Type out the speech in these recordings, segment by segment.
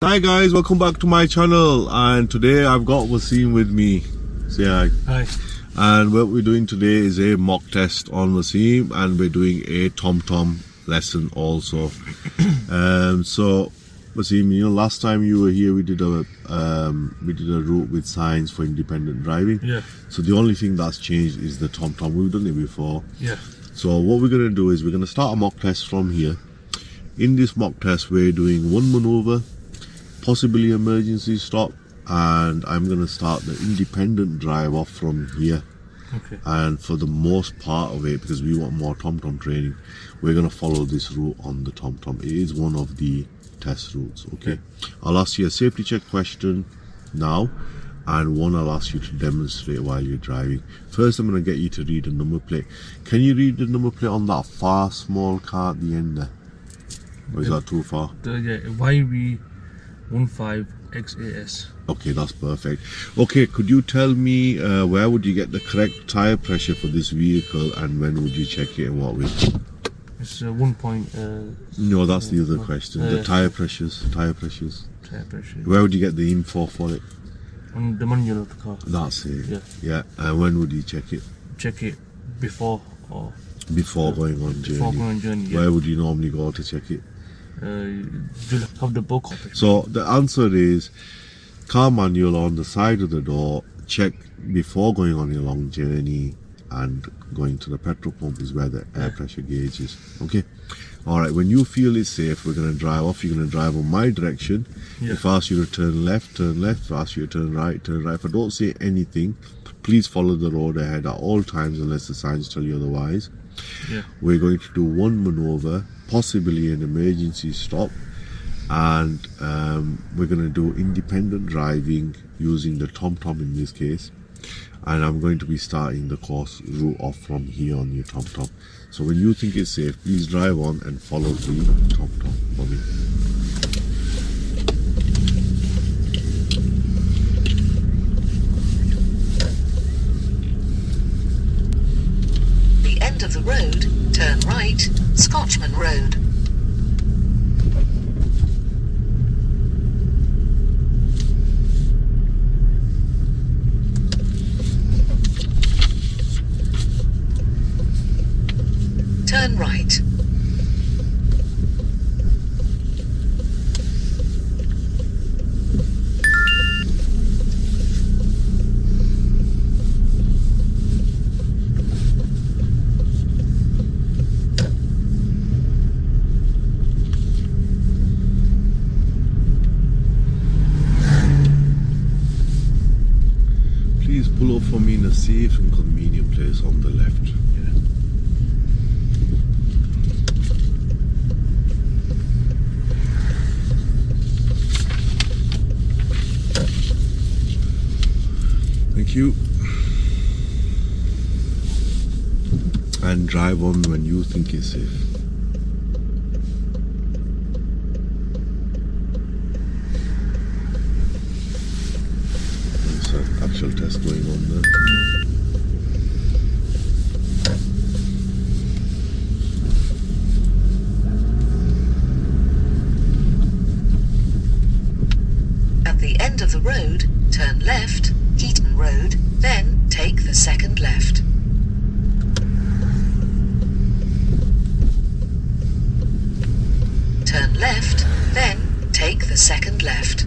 Hi guys, welcome back to my channel, and today I've got Wasim with me. Say hi. Hi. And what we're doing today is a mock test on Wasim, and we're doing a TomTom lesson also. So Wasim, you know, last time you were here we did a route with signs for independent driving. Yeah. So the only thing that's changed is the TomTom. We've done it before. Yeah. So what we're gonna do is we're gonna start a mock test from here. In this mock test we're doing one maneuver, possibly emergency stop, and I'm going to start the independent drive off from here. Okay. And for the most part of it, because we want more TomTom training, we're going to follow this route on the TomTom. It is one of the test routes. Okay. I'll ask you a safety check question now, and one I'll ask you to demonstrate while you're driving. First I'm going to get you to read the number plate. Can you read the number plate on that far small car at the end there? Or is that too far? YV15XAS. Okay, that's perfect. Okay, could you tell me where would you get the correct tire pressure for this vehicle, and when would you check it and what way? It's 1 point. No, that's the other question. The tire pressures. Tire pressure. Where would you get the info for it? On the manual of the car. That's it. Yeah. Yeah. And when would you check it? Check it before or Before going on journey. before going on journey. Yeah. Where would you normally go to check it? You'll have the book of it. So the answer is car manual on the side of the door. Check before going on a long journey and going to the petrol pump is where the air pressure gauge is. Okay. All right. When you feel it's safe, we're going to drive off. You're going to drive on my direction. Yeah. If I ask you to turn left, turn left. If I ask you to turn right, turn right. If I don't say anything, please follow the road ahead at all times unless the signs tell you otherwise. Yeah. We're going to do one maneuver, possibly an emergency stop, and we're going to do independent driving using the TomTom in this case, and I'm going to be starting the course route off from here on your TomTom. So when you think it's safe, please drive on and follow the TomTom for me. End of the road, turn right, Scotchman Road. Turn right. Please pull up for me in a safe and convenient place on the left. Thank you. And drive on when you think it's safe. There's an actual test going on there. At the end of the road, turn left, Heaton Road, then take the second left. Turn left, then take the second left.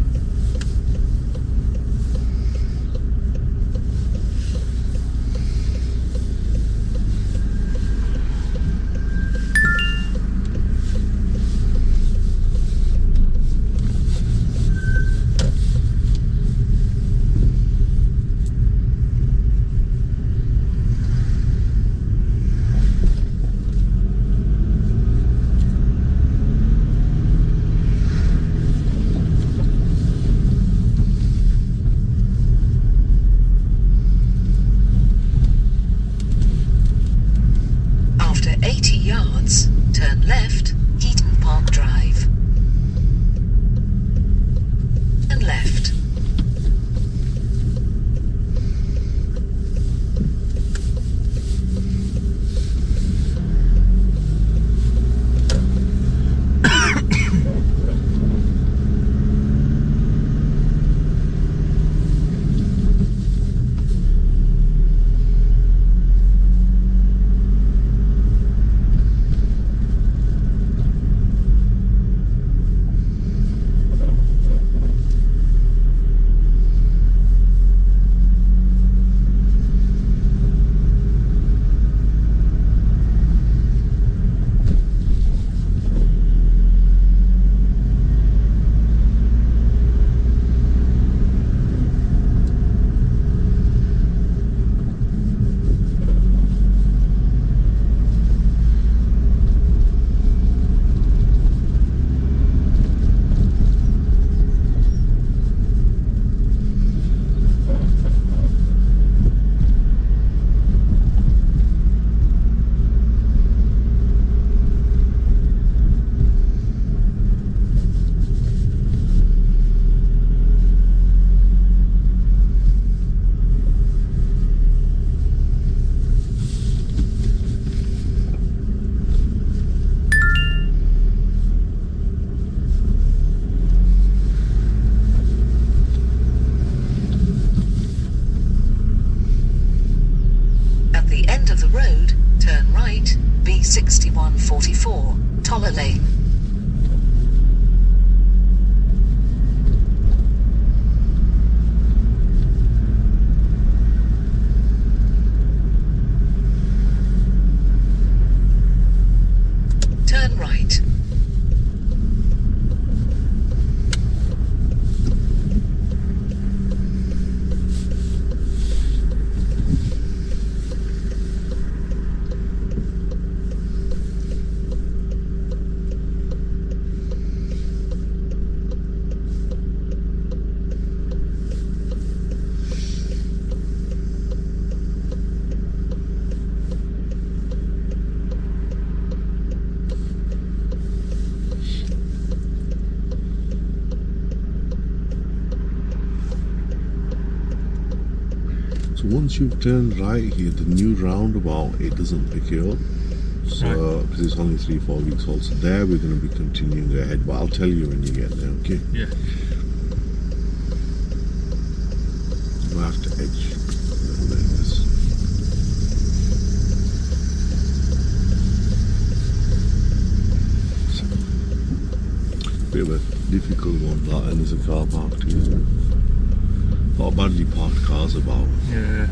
6144, Toller Lane. Turn right. So once you've turned right here, the new roundabout, it doesn't pick you up. So, because it's only 3-4 weeks old. So there we're going to be continuing ahead, but I'll tell you when you get there, okay? Yeah. You might have to edge a little bit of this. Bit of a difficult one, that, and there's a car park too, isn't it? A lot of badly parked cars about. Yeah.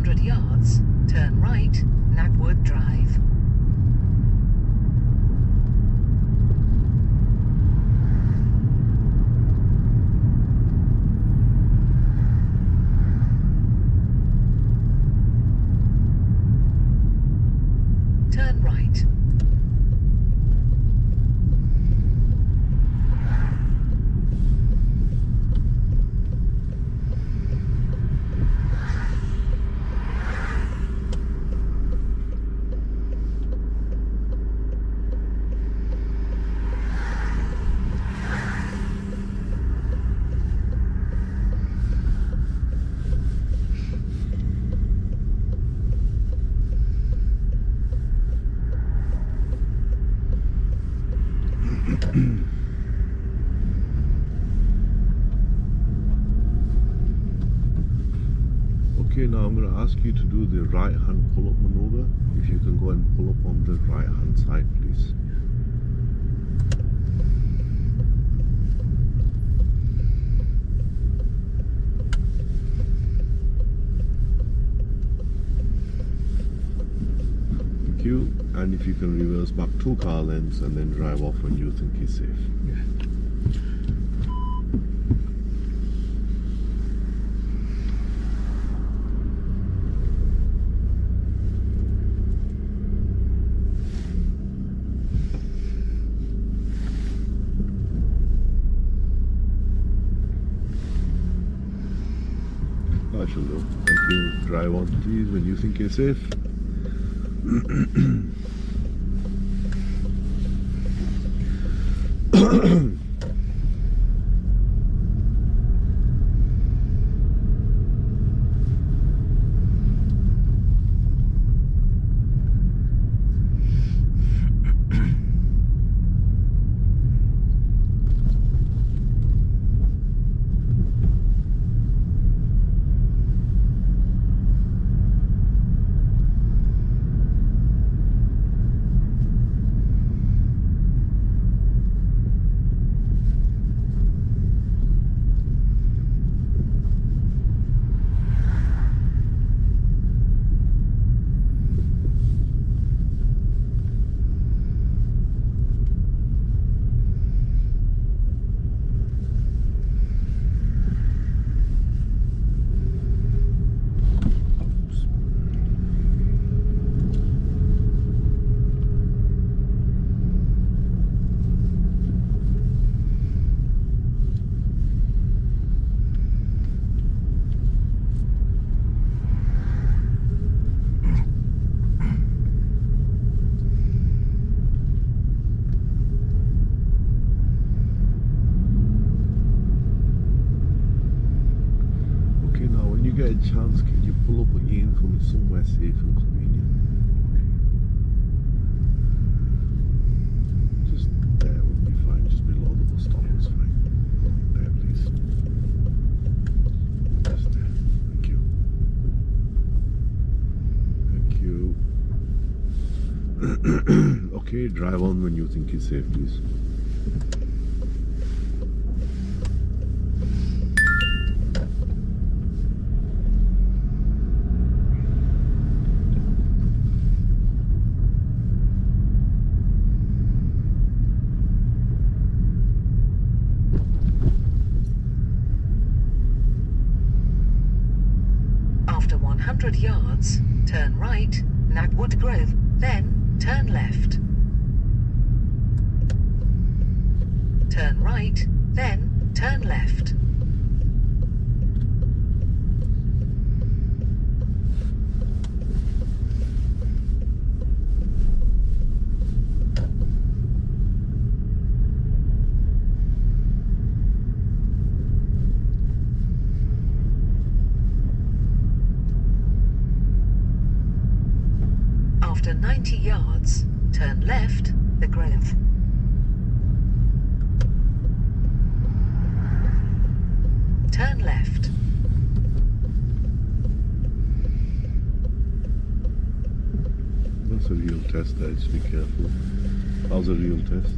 100 yards, turn right, Knapwood Drive. Turn right. Okay, now I'm going to ask you to do the right hand pull up maneuver. If you can go and pull up on the right hand side, please. Thank you. And if you can reverse back 2 car lengths and then drive off when you think it's safe. Yeah. I shall do. Thank you. Drive on please when you think it's safe. Get a chance, can you pull up again for me somewhere safe and convenient? Just there would be fine, just below the bus stop is fine. There please. Just there. Thank you. Thank you. Okay, drive on when you think it's safe, please. After 100 yards, turn right, Knapwood Grove, then turn left. Turn right, then turn left. After 90 yards, turn left, the Grove. Turn left. That's a real test there, just be careful. That was a real test.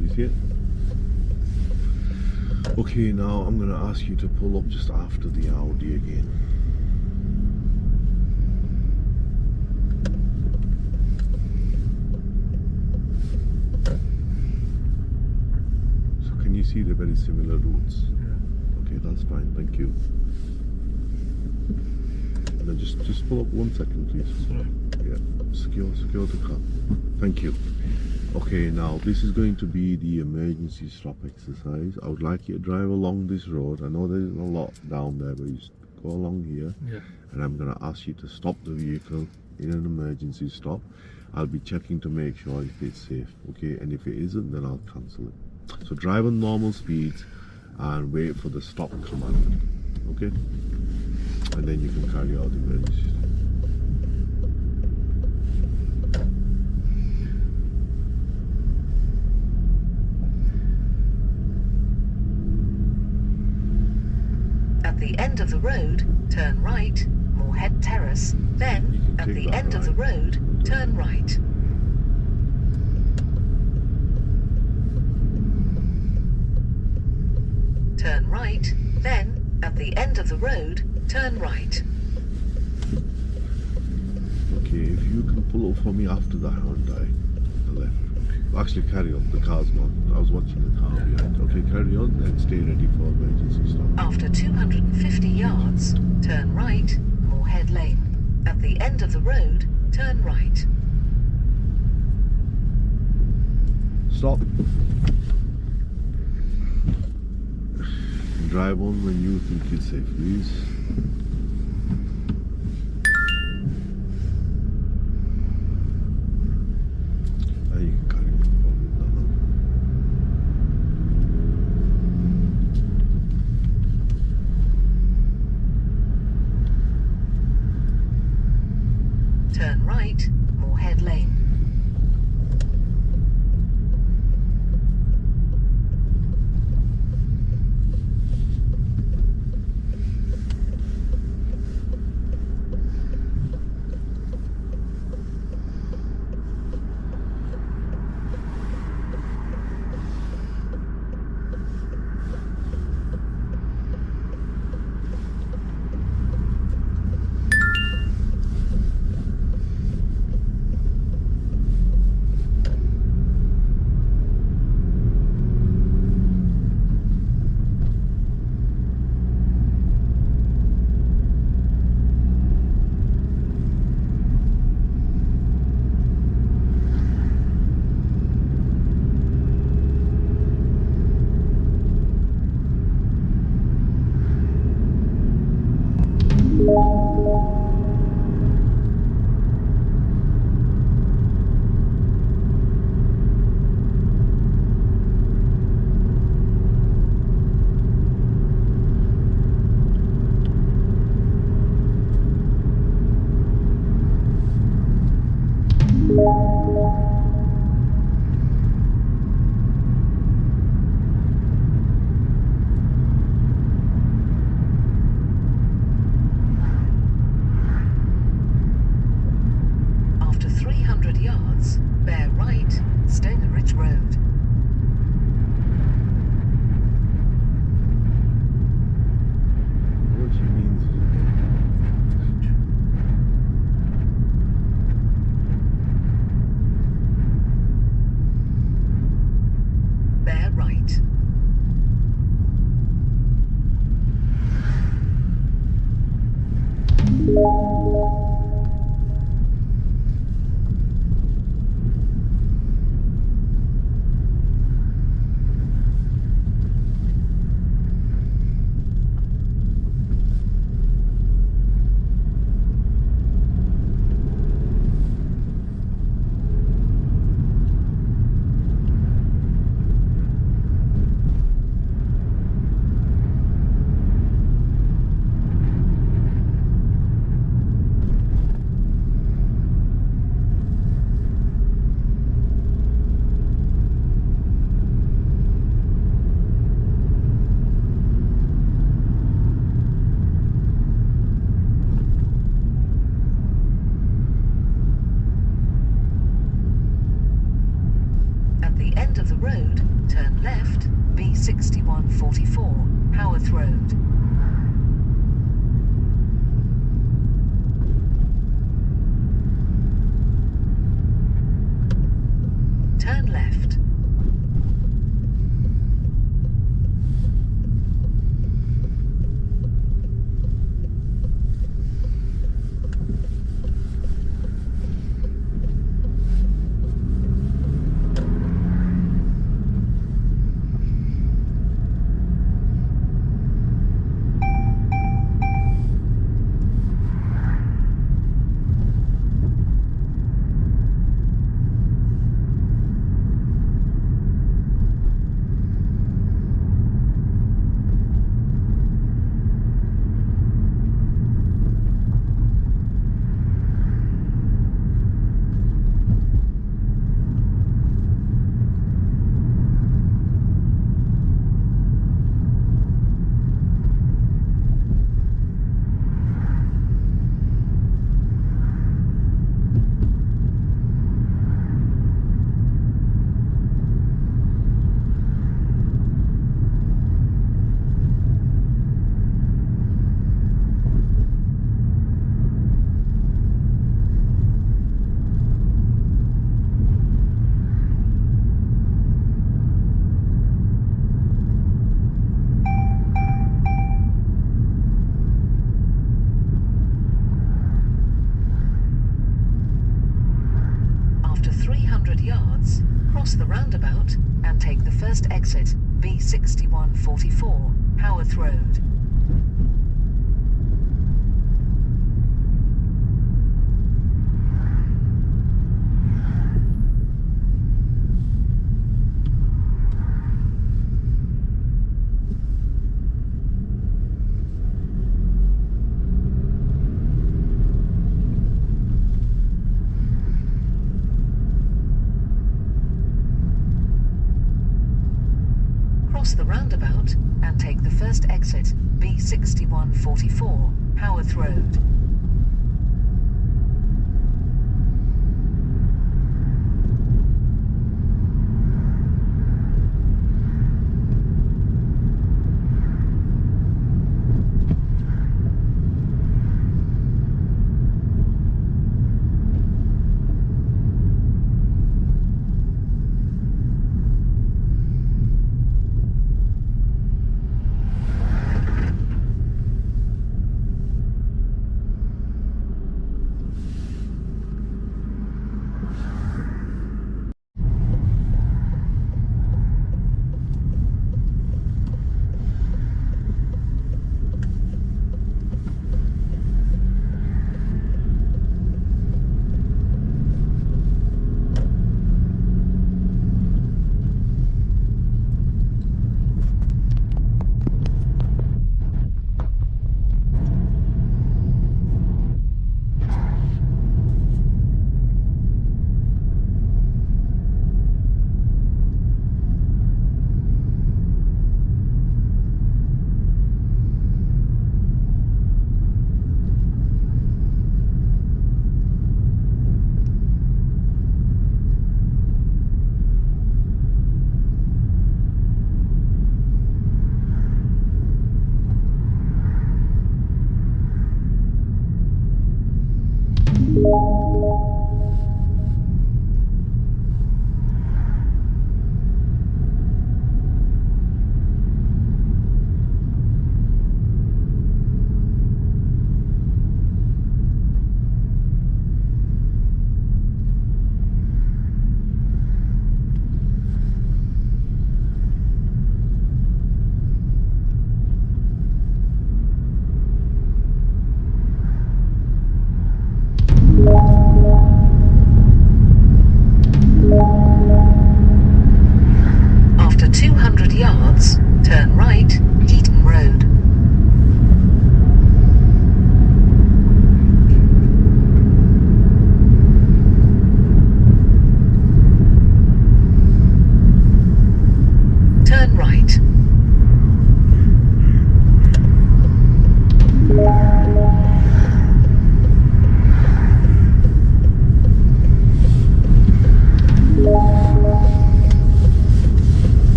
You see it? Okay, now I'm going to ask you to pull up just after the Audi again. see the very similar routes. Yeah. Okay, that's fine. Thank you. And then just pull up 1 second, please. Sorry. Yeah, secure the car. Thank you. Okay, now this is going to be the emergency stop exercise. I would like you to drive along this road. I know there's a lot down there, but you just go along here. Yeah. And I'm going to ask you to stop the vehicle in an emergency stop. I'll be checking to make sure if it's safe, okay? And if it isn't, then I'll cancel it. So drive on normal speeds and wait for the stop command, okay? And then you can carry out the emergency stop. At the end of the road, turn right, Moorhead Terrace. Then, at take the that end of the right. road, turn right. Turn right, then, at the end of the road, turn right. Okay, if you can pull up for me after the Hyundai, the left. Actually, carry on. The car's gone. I was watching the car behind. Okay, carry on and stay ready for emergency stop. After 250 yards, turn right, Moorhead Lane. At the end of the road, turn right. Stop. Drive on when you think it's safe, please. And you can carry on from now. Turn right, Moorhead Lane. After 300 yards, bear right, Stony Ridge Road. What she means is Bear right. At the end of the road, turn left, B6144, Haworth Road. Turn left. Cross the roundabout and take the first exit, B6144, Howarth Road. Cross the roundabout and take the first exit, B6144, Howarth Road.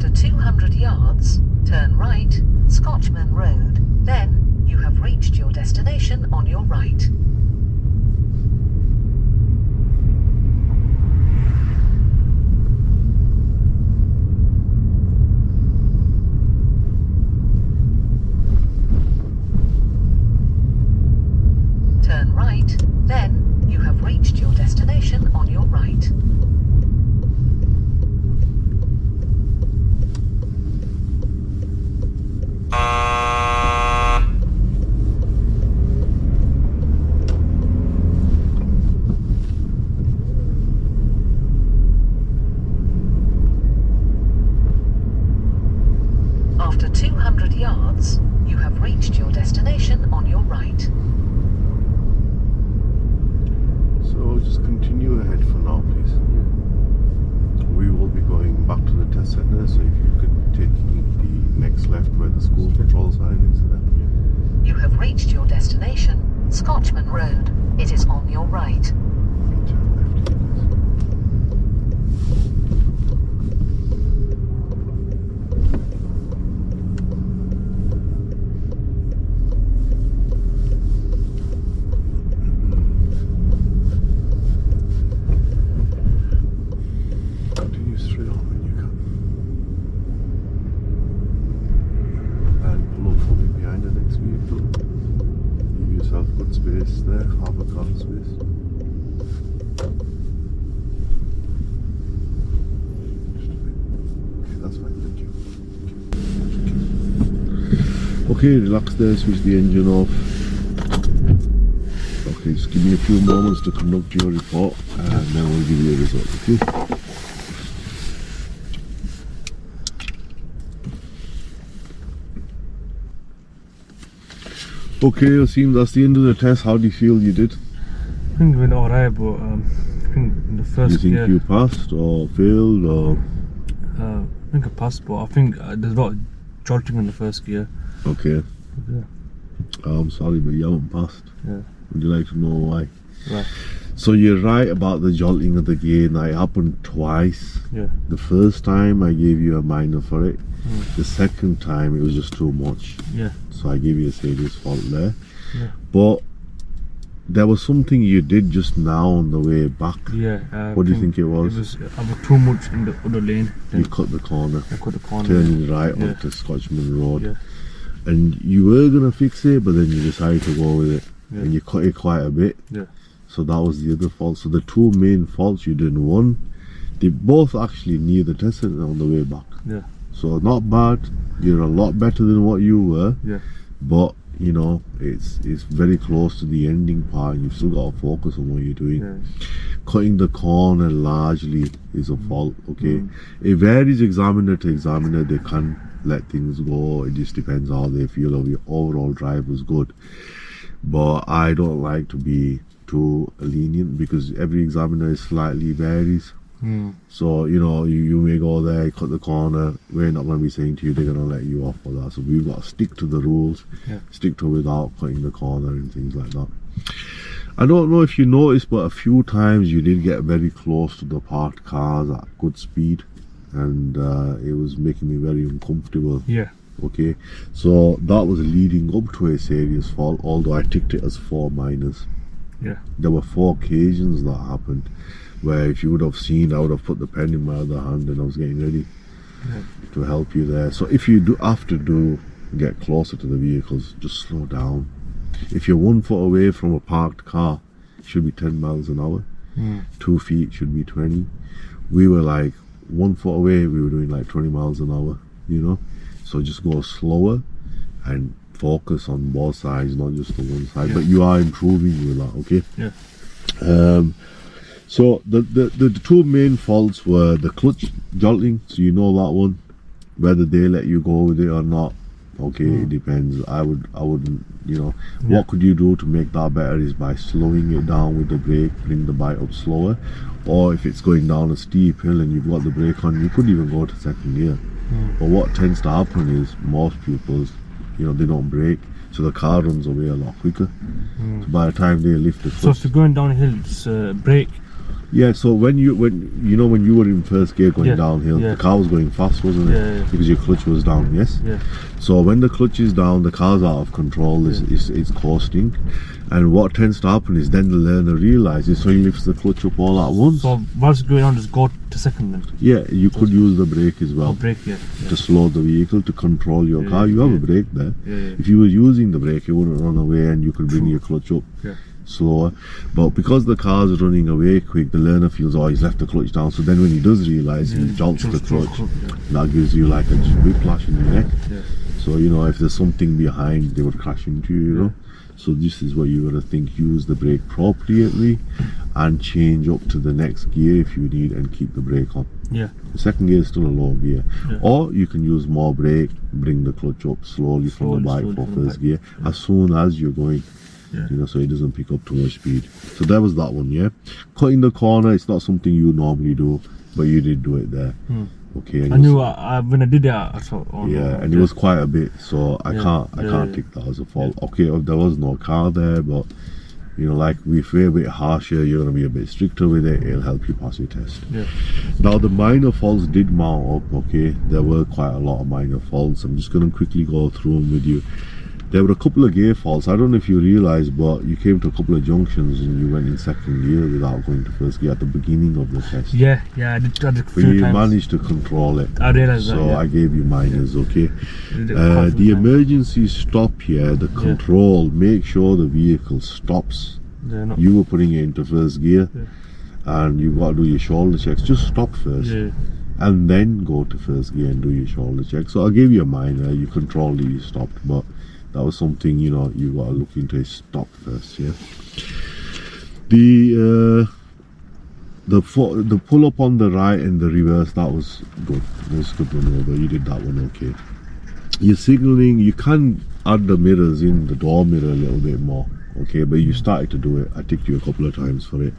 After 200 yards, turn right, Scotchman Road. Then you have reached your destination on your right. Turn right, then you have reached your destination on your right. After 200 yards, you have reached your destination on your right. So just continue ahead for now, please. We will be going back to the test center, so if you could take the next left where the school patrol sign is there. You have reached your destination, Scotchman Road. It is on your right. Turn left here, please. Continue straight on when you can. And pull up for me behind the next vehicle. Give yourself good space there, half a car space. Just a bit. Okay, that's fine, thank you. Okay, relax there, switch the engine off. Okay, just give me a few moments to conduct your report and then we'll give you a result, okay? Okay, Asim, that's the end of the test. How do you feel you did? I think we went alright, but I think in the Do you first think gear, you passed or failed or... I think I passed, but I think there's a lot of jolting in the first gear. Okay, Yeah. I'm sorry, but you haven't passed. Yeah. Would you like to know why? Right. So you're right about the jolting of the gear. Now it happened twice. Yeah. The first time I gave you a minor for it. Mm. The second time it was just too much. Yeah. So I gave you a serious fault there. Yeah. But there was something you did just now on the way back. Yeah. What do you think it was? I was too much in the other lane. You Then cut the corner, I cut the corner. turning right Yeah. onto Scotchman Road. Yeah. And you were gonna fix it, but then you decided to go with it. Yeah. And you cut it quite a bit. Yeah. So that was the other fault. So the two main faults you did, one, they both actually near the test center on the way back. Yeah. So not bad. You're a lot better than what you were. Yeah. But you know, it's very close to the ending part and you've still got to focus on what you're doing. Yeah. Cutting the corner largely is a fault, okay? Mm. It varies examiner to examiner. They can let things go. It just depends how they feel of your overall drive was good. But I don't like to be too lenient because every examiner is slightly varies. Mm. So, you know, you may go there, cut the corner. We're not going to be saying to you they're going to let you off for that. So we've got to stick to the rules, Yeah. stick to without cutting the corner and things like that. I don't know if you noticed, but a few times you did get very close to the parked cars at good speed. And it was making me very uncomfortable. Yeah. Okay, so that was leading up to a serious fault, although I ticked it as 4 minors. Yeah. There were 4 occasions that happened where if you would have seen, I would have put the pen in my other hand and I was getting ready Yeah. to help you there. So if you do have to get closer to the vehicles, just slow down. If you're 1 foot away from a parked car, it should be 10 miles an hour. Mm. 2 feet should be 20. We were like 1 foot away, we were doing like 20 miles an hour, you know. So just go slower and focus on both sides, not just the one side. Yeah. But you are improving with that, okay? Yeah. So the 2 main faults were the clutch jolting, so you know that one, whether they let you go with it or not. Okay, it depends. I wouldn't, you know. Yeah. What could you do to make that better is by slowing it down with the brake, bring the bike up slower, or if it's going down a steep hill and you've got the brake on, you could even go to second gear. But what tends to happen is most pupils, you know, they don't brake, so the car runs away a lot quicker. So by the time they lift the So foot, if you're going downhill, it's brake Yeah, so when you were in first gear going Yeah, downhill, yeah. the car was going fast, wasn't it? Yeah. Because your clutch was down, yes? Yeah. So when the clutch is down, the car's out of control, it's coasting. And what tends to happen is then the learner realizes, so he lifts the clutch up all at once. So whilst going on, just go to second then. Yeah, you could use the brake as Or well brake, yeah. to slow the vehicle, to control your Yeah, car. You have yeah. a brake there. Yeah. If you were using the brake, you wouldn't run away and you could bring your clutch up Yeah. slower. But because the car's running away quick, the learner feels, oh, he's left the clutch down. So then when he does realize, he jolts the clutch. Yeah. That gives you like a whiplash in your neck. Yeah. So, if there's something behind, they would crash into you, So this is what you got to think. Use the brake appropriately and change up to the next gear if you need and keep the brake on. Yeah. The second gear is still a low gear. Yeah. Or you can use more brake, bring the clutch up slowly from the bike Slowly for from the first bike. gear as soon as you're going. Yeah. So it doesn't pick up too much speed. So that was that one, yeah. Cutting the corner, it's not something you normally do, but you did do it there. Okay. And I knew when I did it, I thought, oh no. and it was quite a bit, so I Yeah, can't take that as a fault. Okay, there was no car there, but like if we're a bit harsher, you're gonna be a bit stricter with it. It'll help you pass your test. Yeah. Now the minor faults did mount up. Okay, there were quite a lot of minor faults. I'm just gonna quickly go through them with you. There were a couple of gear faults. I don't know if you realised, but you came to a couple of junctions and you went in second gear without going to first gear at the beginning of the test. Yeah, I did a But few you times. managed to control it. I realised So that, yeah. I gave you minors, okay? I did it quite a few The times. emergency stop here, the control, make sure the vehicle stops. Yeah, no. You were putting it into first gear, Yeah. and you've got to do your shoulder checks. Just stop first, Yeah. and then go to first gear and do your shoulder check. So I gave you a minor, you controlled it, you stopped, but that was something, you got to look into is stop first, yeah? The pull up on the right and the reverse, that was good. It was good maneuver. You did that one okay. Your signaling, you can add the mirrors in, the door mirror a little bit more, okay, but you started to do it. I ticked you a couple of times for it.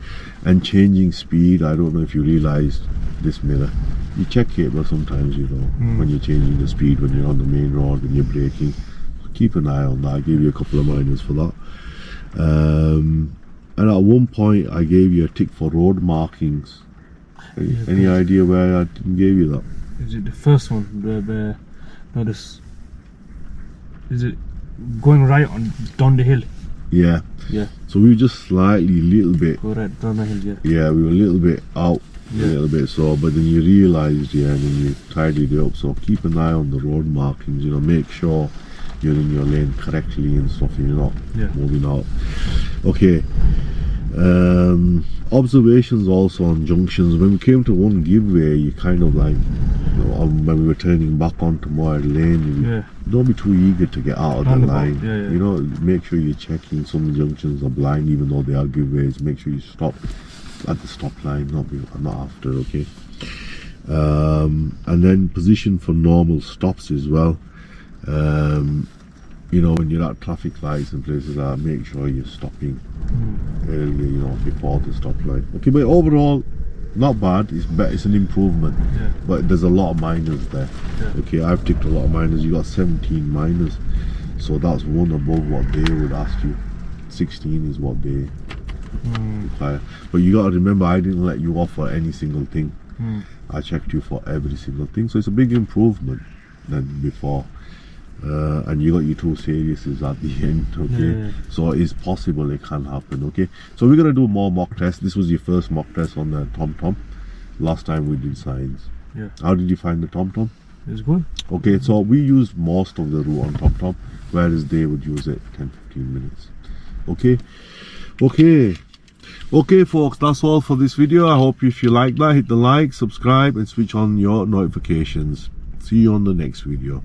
And changing speed, I don't know if you realized this mirror, you check it, but sometimes you don't. When you're changing the speed, when you're on the main road, when you're braking, keep an eye on that. I gave you a couple of minors for that. And at one point I gave you a tick for road markings. Any idea where I didn't give you that? Is it the first one? Where notice? Is it going right on down the hill? Yeah. Yeah. So we were just slightly, little bit. Go right down the hill. Yeah. Yeah, we were a little bit out. Yeah. A little bit, so but then you realised, and then you tidied it up. So keep an eye on the road markings. Make sure you're in your lane correctly and stuff. You're not moving out. Okay. Observations also on junctions. When we came to one giveaway, you kind of like, when we were turning back onto Moorhead Lane, don't be too eager to get out of the line. Make sure you're checking. Some junctions are blind, even though they are giveaways. Make sure you stop at the stop line, not after, okay? And then position for normal stops as well. When you're at traffic lights and places like that, make sure you're stopping earlier, before the stop line. Okay, but overall, not bad. It's an improvement, but there's a lot of minors there. Okay, I've ticked a lot of minors. You got 17 minors, so that's one above what they would ask you. 16 is what they require. But you got to remember, I didn't let you off for any single thing. I checked you for every single thing, so it's a big improvement than before. And you got your 2 seriouses at the end, okay? So it's possible it can happen, okay? So we're gonna do more mock tests. This was your first mock test on the TomTom. Last time we did science. How did you find the TomTom? It's good. Okay, so we used most of the route on TomTom, whereas they would use it 10-15 minutes. Okay folks, that's all for this video. I hope if you like that, hit the like, subscribe and switch on your notifications. See you on the next video.